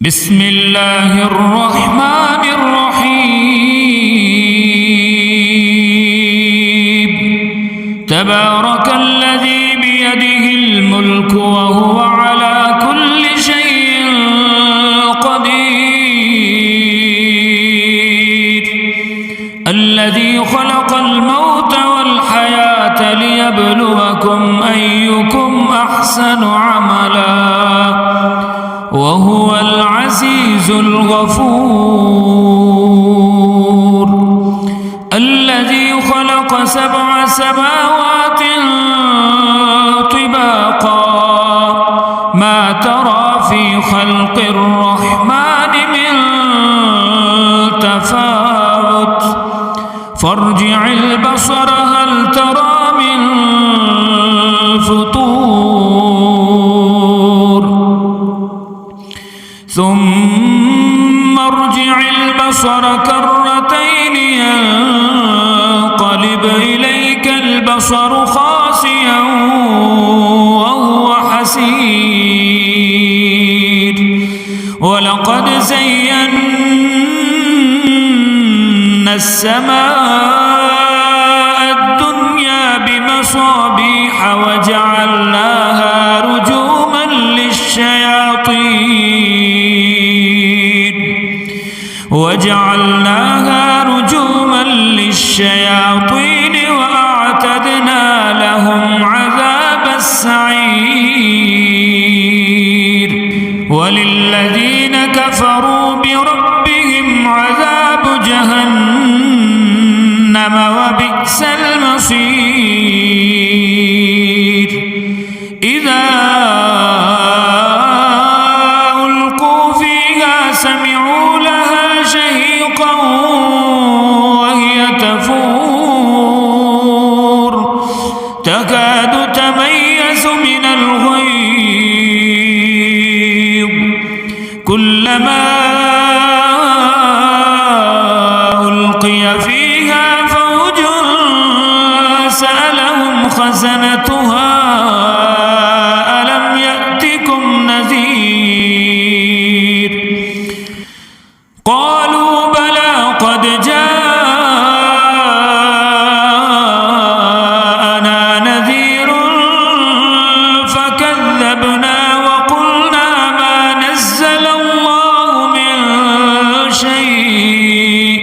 بسم الله الرحمن الرحيم تبارك الذي بيده الملك وهو على كل شيء قدير الذي خلق الموت والحياة ليبلوكم أيكم أحسن عملا وهو العزيز الغفور الذي خلق 7 سماوات طباقا ما ترى في خلق الرحمن من تفاوت فارجع البصر هل ترى من فطور ثم ارجع البصر كرتين ينقلب إليك البصر خاسئا وهو حسير ولقد زينا السماء الدنيا بمصابيح وجعلناها رجوما للشياطين وأعتدنا لهم عذاب السعير وللذين كفروا بربهم عذاب جهنم وبئس المصير إذا ألقوا فيها سمعوا لها شهيقا وهي تفور تكاد تميز من الغيظ كلما ألقي فيها فوج سألهم خزنتها ألم يأتكم نذير قالوا بلى قد جاءنا نذير فكذبنا وقلنا ما نزل الله من شيء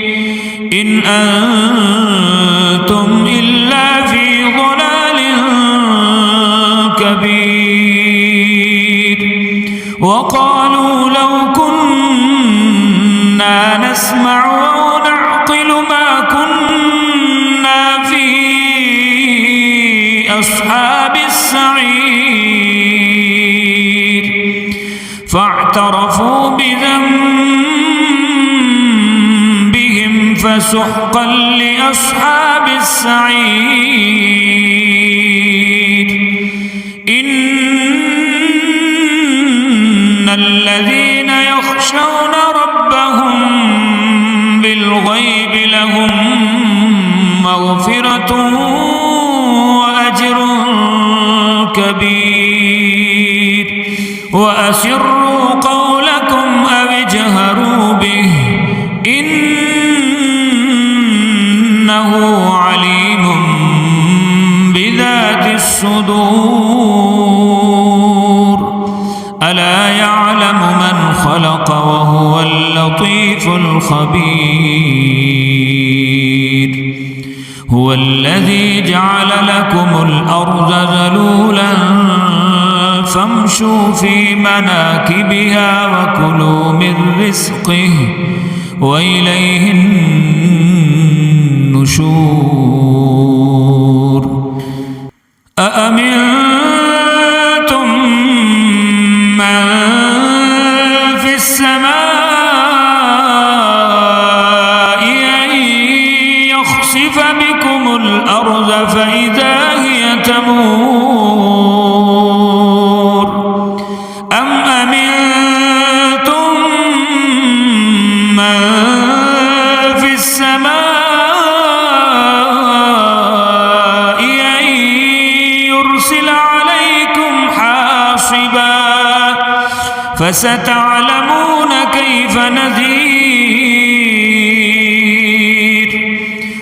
إن أنتم إلا في ضلال كبير وقالوا لو كنا نسمع أو نعقل ما كنا في أصحاب السعير فاعترفوا بذنبهم فسحقا لأصحاب السعير إن الذين يخشون ربهم بالغيب لهم مغفرة وأجر كبير وأسروا قولكم أو اجهروا به إنه عليم بذات الصدور ألا يعلم من خلق وهو اللطيف الخبير هو الذي جعل لكم الأرض ذلولا فامشوا في مناكبها وكلوا من رزقه وإليه النشور أأمنتم من في السماء أن يخسف بكم الأرض فإذا هي تمور أم أمنتم من في السماء أن يرسل عليكم حاصبا فستعلمون فستعلمون كيف نذير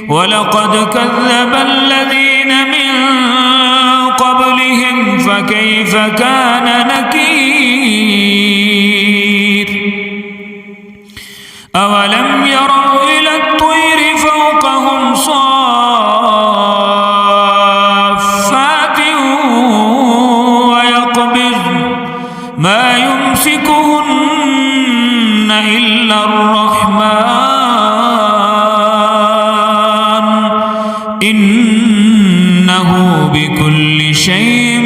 ولقد كذب الذين من قبلهم فكيف كان نكير أولم يروا إلى الطير فوقهم صافات ويقبضن ما يمسكهن إلا الرحمن إنه بكل شيء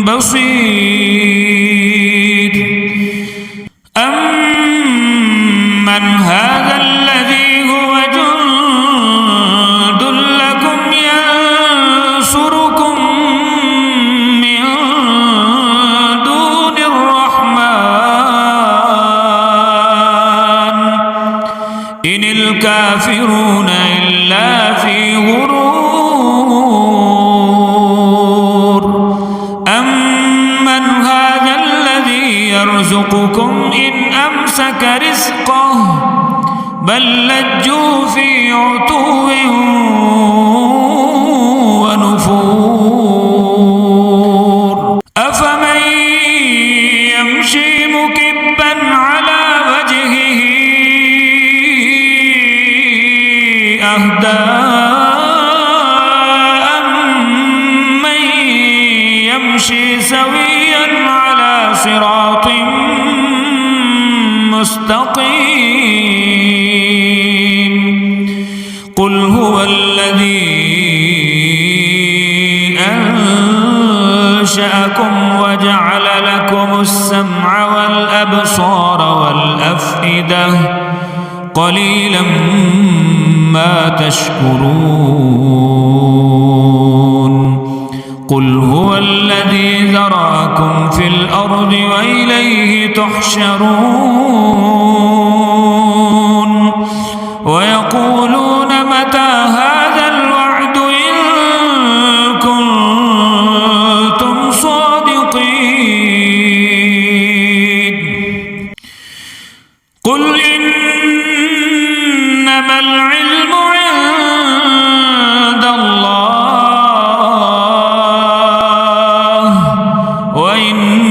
بصير أمن هذا الذي هو جند لكم ينصركم من دون الرحمن إن الكافرون إلا في غرور أمن هذا الذي يرزقكم إن أمسك رزقه بل لجوا في عتو ونفور أفمن يمشي مكبا على وجهه أهدى أمن يمشي سويا على صراط مستقيم قل هو الذي أنشأكم وجعل لكم السمع والأبصار والأفئدة قليلا ما تشكرون قل هو الذي ذرأكم في الأرض وإليه تحشرون ويقولون متى هذا الوعد إن كنتم صادقين قل إنما العلم عند الله وإنما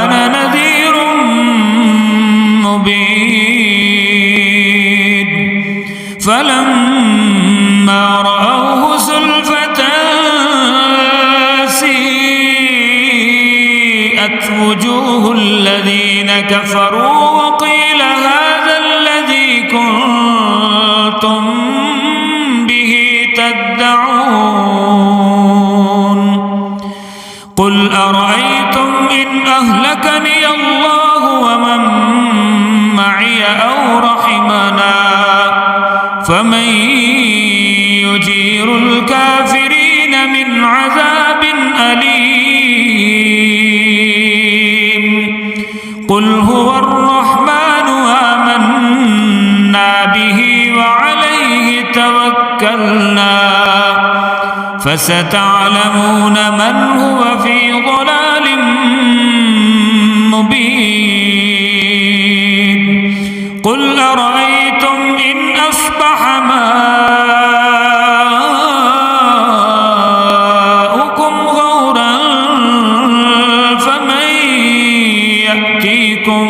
أنا نذير مبين فلما رأوه زلفة سيئت وجوه الذين كفروا وقيل هذا الذي كنتم به تدعون قل أرأيتم إن أهلكني الله ومن معي أو رحمنا فمن يجير الكافرين من عذاب أليم قل هو الرحمن آمنا به وعليه توكلنا فستعلمون من هو في ضلال مبين قل أرأيتم إن أصبح ماؤكم غورا فمن يأتيكم